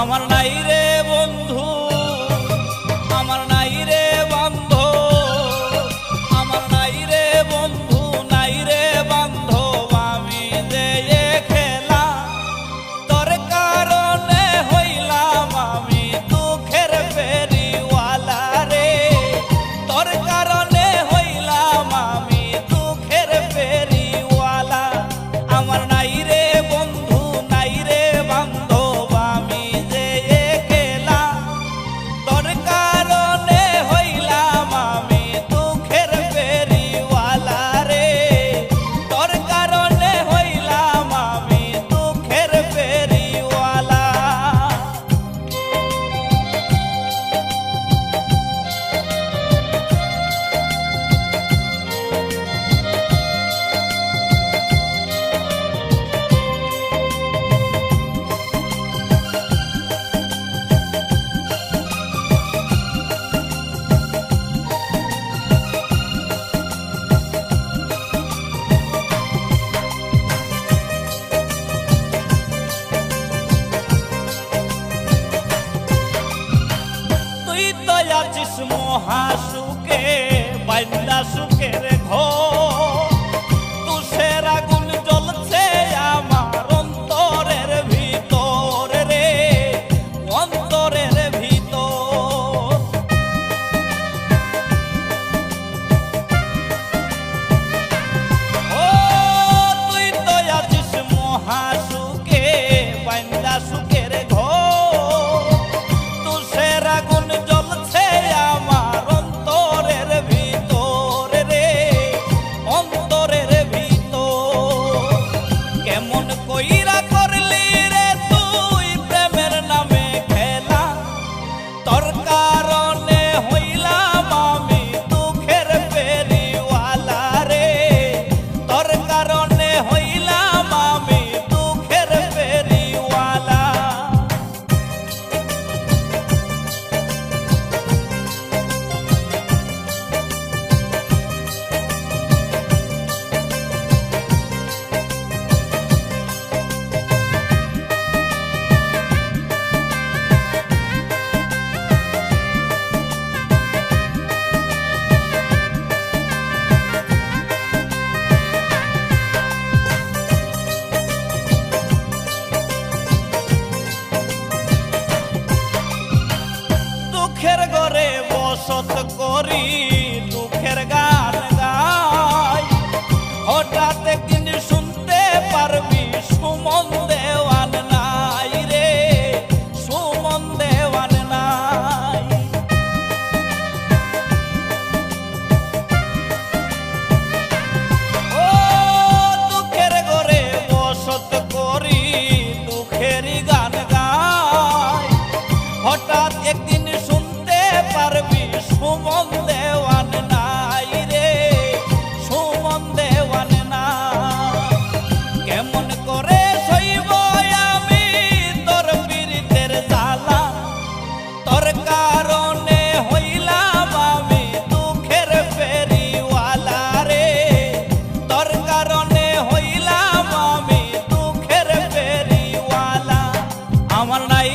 আমার নাই রে বন্ধু, আমার নাই রে বান্ধব, আমার নাই রে বন্ধু, নাই রে বান্ধব, আমি যে খেলা তোর কারণে হইলাম আমি দুঃখের ফেরিওয়ালা রে, তোর কারণে হইলাম আমি দুঃখের ফেরিওয়ালা। আমার নাই রে বন্ধু, নাই রে বান্ধব, আমি যে একলা তোর কারণে হইলাম আমি দুঃখের ফেরিওয়ালা রে, তোর কারণে হইলাম আমি দুঃখের ফেরিওয়ালা। তুই তো আছিস মহাসুখে বাইন্দা সুখের ঘর, তুষের আগুন জ্বলছে আমার অন্তরের ভিতর রে, অন্তরের ভিতর। ও তুই তো আছিস মহাসুখে বাইন্দা সুখের ঘর, তুষের আগুন জ্বলছে আমার অন্তরের ভিতর রে, অন্তরের ভিতর। কেমন কইরা করলি রে তুই প্রেমের নামে খেলা, তোর কারণে হইলাম আমি দুঃখের ফেরিওয়ালা রে, তোর কারণে হইলাম আমি দুঃখের ফেরিওয়ালা। দুঃখের ঘরে বসত করি দুঃখের গান গাই, হঠাৎ একদিন শুনতে পারবি সুমন দেওয়ান নাই রে, সুমন দেওয়ান নাই। ও দুঃখের ঘরে বসত করি দুঃখেরই গান গাই, হঠাৎ একদিন শুনতে পারবি সুমন দেওয়ান নাই রে, সুমন দেওয়ান নাই। কেমন করে সইব আমি তোর পীড়িতের জ্বালা, তোর কারণে হইলাম আমি দুঃখের ফেরিওয়ালা রে, তোর কারণে হইলাম আমি দুঃখের ফেরিওয়ালা। আমার নাই